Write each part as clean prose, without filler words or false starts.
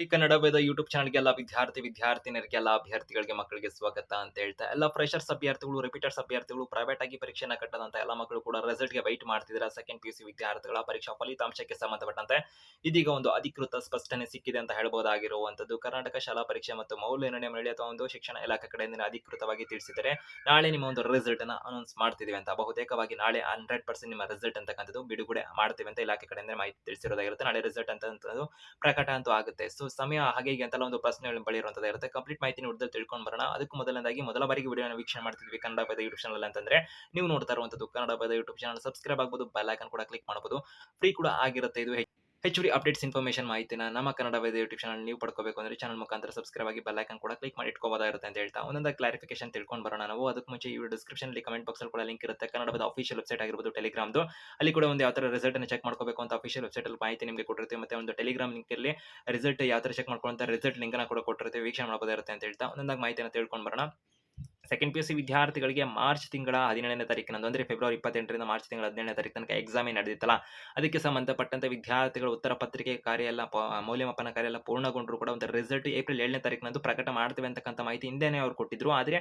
ಈ ಕನ್ನಡ ವೇದ ಯೂಟ್ಯೂಬ್ ಚಾನಲ್‌ಗೆ ಎಲ್ಲ ವಿದ್ಯಾರ್ಥಿನಿಯರಿಗೆಲ್ಲ ಅಭ್ಯರ್ಥಿಗಳಿಗೆ ಮಕ್ಕಳಿಗೆ ಸ್ವಾಗತ ಅಂತ ಹೇಳ್ತಾ ಎಲ್ಲ ಫ್ರೆಷರ್ಸ್ ಅಭ್ಯರ್ಥಿಗಳು, ರಿಪೀಟರ್ಸ್ ಅಭ್ಯರ್ಥಿಗಳು, ಪ್ರೈವೇಟ್ ಆಗಿ ಪರೀಕ್ಷೆನ ಕಟ್ಟದಂತ ಎಲ್ಲ ಮಕ್ಕಳು ಕೂಡ ರಿಸಲ್ಟ್‌ಗೆ ವೆಯ್ಟ್ ಮಾಡ್ತಿದ್ದೀರಾ. ಸೆಕೆಂಡ್ ಪಿಯುಸಿ ವಿದ್ಯಾರ್ಥಿಗಳ ಪರೀಕ್ಷಾ ಫಲಿತಾಂಶಕ್ಕೆ ಸಂಬಂಧಪಟ್ಟಂತೆ ಇದೀಗ ಒಂದು ಅಧಿಕೃತ ಸ್ಪಷ್ಟನೆ ಸಿಕ್ಕಿದೆ ಅಂತ ಹೇಳಬಹುದಾಗಿರುವಂತದ್ದು. ಕರ್ನಾಟಕ ಶಾಲಾ ಪರೀಕ್ಷೆ ಮತ್ತು ಮೌಲ್ಯನಿರ್ಣಯ ಮಂಡಳಿ ಅಥವಾ ಒಂದು ಶಿಕ್ಷಣ ಇಲಾಖೆ ಕಡೆಯಿಂದ ಅಧಿಕೃತವಾಗಿ ತಿಳಿಸಿದರೆ ನಾಳೆ ನಿಮ್ಮ ಒಂದು ರಿಸಲ್ಟ್ ಅನ್ನ ಅನೌನ್ಸ್ ಮಾಡ್ತಿದೀವಿ ಅಂತ. ಬಹುತೇಕವಾಗಿ ನಾಳೆ 100% ನಿಮ್ಮ ರಿಸಲ್ಟ್ ಅಂತಕ್ಕಂಥದ್ದು ಬಿಡುಗಡೆ ಮಾಡ್ತೀವಿ ಅಂತ ಇಲಾಖೆ ಕಡೆಯಿಂದ ಮಾಹಿತಿ ತಿಳಿಸಿರೋದಾಗಿರುತ್ತೆ. ನಾಳೆ ರಿಸಲ್ಟ್ ಅಂತಂತದ್ದು ಪ್ರಕಟ ಅಂತೂ ಆಗುತ್ತೆ. ಸೊ ಸಮಯ ಹಾಗೆ ಹೀಗೆ ಅಂತೆಲ್ಲ ಒಂದು ಪ್ರಶ್ನೆ ಬಳಿ ಇರುವಂತದ್ದು ಇರುತ್ತೆ. ಕಂಪ್ಲೀಟ್ ಮಾಹಿತಿ ಉದ್ದದಲ್ಲಿ ತಿಳ್ಕೊಂಡು ಬರೋಣ. ಅದಕ್ಕೂ ಮೊದಲನೇದಾಗಿ ಮೊದಲ ಬಾರಿಗೆ ವಿಡಿಯೋನ ವೀಕ್ಷಣೆ ಮಾಡ್ತಿದ್ವಿ ಕನ್ನಡ ಪದ ಯೂಟ್ಯೂಬ್ ಚಾನಲ್ ಅಂತಂದ್ರೆ ನೀವು ನೋಡ್ತಾ ಇರುವಂತದ್ದು ಕನ್ನಡ ಪದ ಯೂಟ್ಯೂಬ್ ಚಾನಲ್. ಸಬ್ಸ್ಕ್ರೈಬ್ ಆಗ್ಬೋದು, ಬೆಲ್ ಐಕಾನ್ ಕೂಡ ಕ್ಲಿಕ್ ಮಾಡಬಹುದು. ಫ್ರೀ ಕೂಡ ಆಗಿರುತ್ತೆ ಇದು. ಹೆಚ್ಚುವರಿ ಅಪ್ಡೇಟ್ಸ್ ಇನ್ಫಾರ್ಮೇಷನ್ ಮಾಹಿತಿನ ನಮ್ಮ ಕನ್ನಡ ವೇದ ಯೂಟ್ಯೂಬ್ ಚಾನಲ್ ನೀವು ಪಡ್ಕೋಬೇಕು ಅಂದ್ರೆ ಚಾನಲ್ ಮುಖಾಂತರ ಸಬ್ಸ್ಕ್ರೈಬ್ ಆಗಿ ಬೆಲ್ ಐಕಾನ್ ಕೂಡ ಕ್ಲಿಕ್ ಮಾಡಿ ಇಟ್ಕೋಬೋದಾಗಿರುತ್ತೆ ಅಂತ ಹೇಳ್ತಾ ಒಂದೊಂದು ಕ್ಲಾರಿಫಿಕೇಶನ್ ತಿಳ್ಕೊಂಡು ಬರೋಣ ನಾವು. ಅದಕ್ಕೆ ಮುಂಚೆ ಈ ಡಿಸ್ಕ್ರಿಪ್ಷನ್ ಅಲ್ಲಿ ಕಮೆಂಟ್ ಬಾಕ್ಸ್ ಅಲ್ಲಿ ಕೂಡ ಲಿಂಕ್ ಇರುತ್ತೆ. ಕನ್ನಡದ ಅಫಿಷಿಯಲ್ ವೆಬ್ಸೈಟ್ ಆಗಿರ್ಬೋದು ಟೆಲಿಗ್ರಾಮ್ದು, ಅಲ್ಲಿ ಕೂಡ ಒಂದು ಯಾವ ತರ ರಿಸಲ್ಟ್ ಅನ್ನು ಚೆಕ್ ಮಾಡ್ಕೋಬೇಕು ಅಂತ ಅಫಿಷಿಯಲ್ ವೆಬ್ಸೈಟ್ ಅಲ್ಲಿ ಮಾಹಿತಿ ನಿಮಗೆ ಕೊಟ್ಟಿರ್ತೀವಿ. ಮತ್ತೆ ಒಂದು ಟೆಲಿಗ್ರಾಮ್ ಲಿಂಕ್ ಅಲ್ಲಿ ರಿಸಲ್ಟ್ ಯಾವ ತರ ಚೆಕ್ ಮಾಡ್ಕೊಳ್ಳೋ ರಿಸಲ್ಟ್ ಲಿಂಕ್ ಅನ್ನ ಕೂಡ ಕೊಟ್ಟಿರ್ತೀವಿ. ವೀಕ್ಷಣೆ ಮಾಡಬಹುದಿರುತ್ತೆ ಅಂತ ಹೇಳ್ತಾ ಒಂದೊಂದಾಗಿ ಮಾಹಿತಿಯನ್ನು ತಿಳ್ಕೊಂಡು ಬರೋಣ. ಸೆಕೆಂಡ್ ಪಿಯುಸಿ ವಿದ್ಯಾರ್ಥಿಗಳಿಗೆ ಮಾರ್ಚ್ ತಿಂಗಳ 17ನೇ ತಾರೀಕಿನಂದು ಅಂದ್ರೆ ಫೆಬ್ರವರಿ 28ರಿಂದ ಮಾರ್ಚ್ ತಿಂಗಳ 17ನೇ ತಾರೀಕು ತನಕ ಎಕ್ಸಾಮ್ ನಡೆದಿತ್ತಲ್ಲ, ಅದಕ್ಕೆ ಸಂಬಂಧಪಟ್ಟಂತೆ ವಿದ್ಯಾರ್ಥಿಗಳ ಉತ್ತರ ಪತ್ರಿಕೆ ಕಾರ್ಯ ಎಲ್ಲ ಮೌಲ್ಯಮಾಪನ ಕಾರ್ಯ ಎಲ್ಲ ಪೂರ್ಣಗೊಂಡ್ರು ಕೂಡ ಒಂದು ರಿಸಲ್ಟ್ ಏಪ್ರಿಲ್ 7ನೇ ತಾರೀಕಿನಂದು ಪ್ರಕಟ ಮಾಡ್ತೇವೆ ಅಂತಕ್ಕಂಥ ಮಾಹಿತಿ ಹಿಂದೆನೇ ಅವ್ರು ಕೊಟ್ಟಿದ್ರು. ಆದ್ರೆ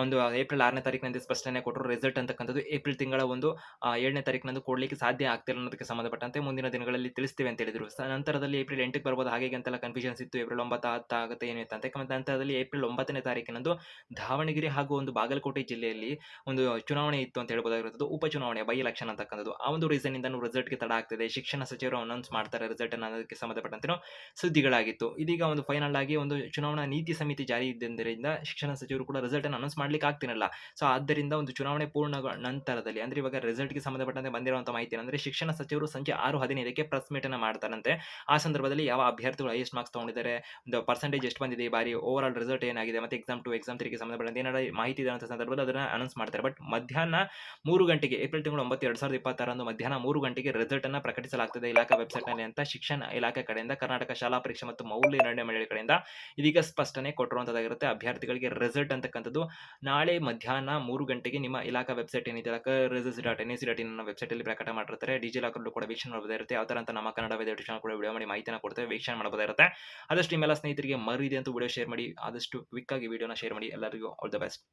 ಒಂದು ಏಪ್ರಿಲ್ 6ನೇ ತಾರೀಕಿನಂದು ಸ್ಪಷ್ಟನೆ ಕೊಟ್ಟರು. ರಿಸಲ್ಟ್ ಅಂತಕ್ಕಂಥದ್ದು ಏಪ್ರಿಲ್ ತಿಂಗಳ ಒಂದು 7ನೇ ತಾರೀಕಿನಂದು ಕೊಡ್ಲಿಕ್ಕೆ ಸಾಧ್ಯ ಆಗ್ತಿಲ್ಲ ಅನ್ನೋದಕ್ಕೆ ಸಂಬಂಧಪಟ್ಟಂತೆ ಮುಂದಿನ ದಿನಗಳಲ್ಲಿ ತಿಳಿಸ್ತೀವಿ ಅಂತ ಹೇಳಿದ್ರು. ನಂತರದಲ್ಲಿ ಏಪ್ರಿಲ್ 8ಕ್ಕೆ ಬರ್ಬೋದು ಹಾಗೆ ಅಂತೆಲ್ಲ ಕನ್ಫ್ಯೂಷನ್ಸ್ ಇತ್ತು. ಏಪ್ರಿಲ್ 9 10 ಆಗುತ್ತೆ ಏನು ಅಂತ. ನಂತರದಲ್ಲಿ ಏಪ್ರಿಲ್ 9ನೇ ತಾರೀಕಿನಂದು ದಾವಣಗೆರೆ ಹಾಗೂ ಒಂದು ಬಾಗಲಕೋಟೆ ಜಿಲ್ಲೆಯಲ್ಲಿ ಒಂದು ಚುನಾವಣೆ ಇತ್ತು ಅಂತ ಹೇಳ್ಬೋದಾಗಿರುತ್ತದೆ. ಉಪಚುನಾವಣೆ ಬೈ ಎಲೆಕ್ಷನ್ ಅಂತಕ್ಕಂಥದ್ದು. ಆ ಒಂದು ರೀಸನ್ ಇಂದ ರಿಸಲ್ಟ್‌ಗೆ ತಡ ಆಗ್ತಿದೆ. ಶಿಕ್ಷಣ ಸಚಿವರು ಅನೌನ್ಸ್ ಮಾಡ್ತಾರೆ ರಿಸಲ್ಟ್ ಅನ್ನು ಅನ್ನೋದಕ್ಕೆ ಸಂಬಂಧಪಟ್ಟಂತೆ ಸುದ್ದಿಗಳಾಗಿತ್ತು. ಇದೀಗ ಒಂದು ಫೈನಲ್ ಆಗಿ ಒಂದು ಚುನಾವಣಾ ನೀತಿ ಸಮಿತಿ ಜಾರಿ ಇದ್ದರಿಂದ ಶಿಕ್ಷಣ ಸಚಿವರು ಕೂಡ ರಿಸಲ್ಟ್ ಅನ್ನು ಅನೌನ್ಸ್ ಮಾಡ್ಲಿಕ್ಕೆ ಆಗ್ತಿರಲ್ಲ. ಸೊ ಆದ್ದರಿಂದ ಒಂದು ಚುನಾವಣೆ ಪೂರ್ಣಗೊಂಡ ನಂತರದಲ್ಲಿ ಅಂದ್ರೆ ಇವಾಗ ರಿಸಲ್ಟ್‌ಗೆ ಸಂಬಂಧಪಟ್ಟಂತೆ ಬಂದಿರುವಂತಹ ಮಾಹಿತಿ ಅಂದ್ರೆ ಶಿಕ್ಷಣ ಸಚಿವರು ಸಂಜೆ 6:15ಕ್ಕೆ ಪ್ರೆಸ್ ಮೀಟ್ ಅನ್ನು ಮಾಡ್ತಾರಂತೆ. ಆ ಸಂದರ್ಭದಲ್ಲಿ ಯಾವ ಅಭ್ಯರ್ಥಿಗಳು ಹೈಯೆಸ್ಟ್ ಮಾರ್ಕ್ಸ್ ತಗೊಂಡಿದ್ದಾರೆ, ಒಂದು ಪರ್ಸೆಂಟೇಜ್ ಎಷ್ಟು ಬಂದಿದೆ ಈ ಬಾರಿ, ಓವರ್ ಆಲ್ ರಿಸಲ್ಟ್ ಏನಾಗಿದೆ, ಮತ್ತೆ ಎಕ್ಸಾಮ್ 2 ಎಕ್ಸಾಮ್ 3 ಗೆ ಸಂಬಂಧಪಟ್ಟಂತೆ ಏನಾರ ಮಾಹಿತಿ ಇದೆ ಅಂತ ಸಂದರ್ಭದಲ್ಲಿ ಅದನ್ನ ಅನೌನ್ಸ್ ಮಾಡ್ತಾರೆ. ಬಟ್ ಮಧ್ಯಾಹ್ನ 3 ಗಂಟೆಗೆ ಏಪ್ರಿಲ್ ತಿಂಗಳು 9 2026 ಮಧ್ಯಾಹ್ನ 3 ಗಂಟೆಗೆ ರಿಸಲ್ಟ್ ಅನ್ನ ಪ್ರಕಟಿಸಲಾಗ್ತದೆ ಇಲಾಖಾ ವೆಬ್ಸೈಟ್ ನಲ್ಲಿ ಅಂತ ಶಿಕ್ಷಣ ಇಲಾಖೆ ಕಡೆಯಿಂದ ಕರ್ನಾಟಕ ಶಾಲಾ ಪರೀಕ್ಷೆ ಮತ್ತು ಮೌಲ್ಯ ನಿರ್ಣಯ ಮಂಡಳಿ ಕಡೆಯಿಂದ ಇದೀಗ ಸ್ಪಷ್ಟನೆ ಕೊಟ್ಟಿರುವಂತದ್ದಾಗಿರುತ್ತೆ. ಅಭ್ಯರ್ಥಿಗಳಿಗೆ ರಿಸಲ್ಟ್ ಅಂತಕ್ಕಂಥದ್ದು ನಾಳೆ ಮಧ್ಯಾಹ್ನ 3 ಗಂಟೆಗೆ ನಿಮ್ಮ ಇಲಾಖಾ ವೆಬ್ಸೈಟ್ ಏನಿದೆ rizis.nic.in ಅನ್ನೋ ವೆಬ್ಸೈಟ್ ಅಲ್ಲಿ ಪ್ರಕಟ ಮಾಡಿರ್ತಾರೆ. ಡಿಜಿ ಲಾಕರ್ ಕೂಡ ವೀಕ್ಷಣೆ ಮಾಡಬಹುದಿರುತ್ತೆ. ಯಾವ ತರ ಅಂತ ನಮ್ಮ ಕನ್ನಡ ವೇದ ಯೂಟ್ಯೂಬ್ ಚಾನಲ್ ಕೂಡ ವಿಡಿಯೋ ಮಾಡಿ ಮಾಹಿತಿನ ಕೊಡ್ತೇವೆ, ವೀಕ್ಷಣೆ ಮಾಡಬಹುದಿರುತ್ತೆ. ಆದಷ್ಟು ನಿಮ್ಮೆಲ್ಲ ಸ್ನೇಹಿತರಿಗೆ ಮರಿದೆ ಅಂತ ವಿಡಿಯೋ ಶೇರ್ ಮಾಡಿ, ಆದಷ್ಟು ಕ್ವಿಕ್ ಆಗಿ ವಿಡಿಯೋನ ಶೇರ್ ಮಾಡಿ. ಎಲ್ಲರಿಗೂ ಆಲ್ ದ ಬೆಸ್ಟ್.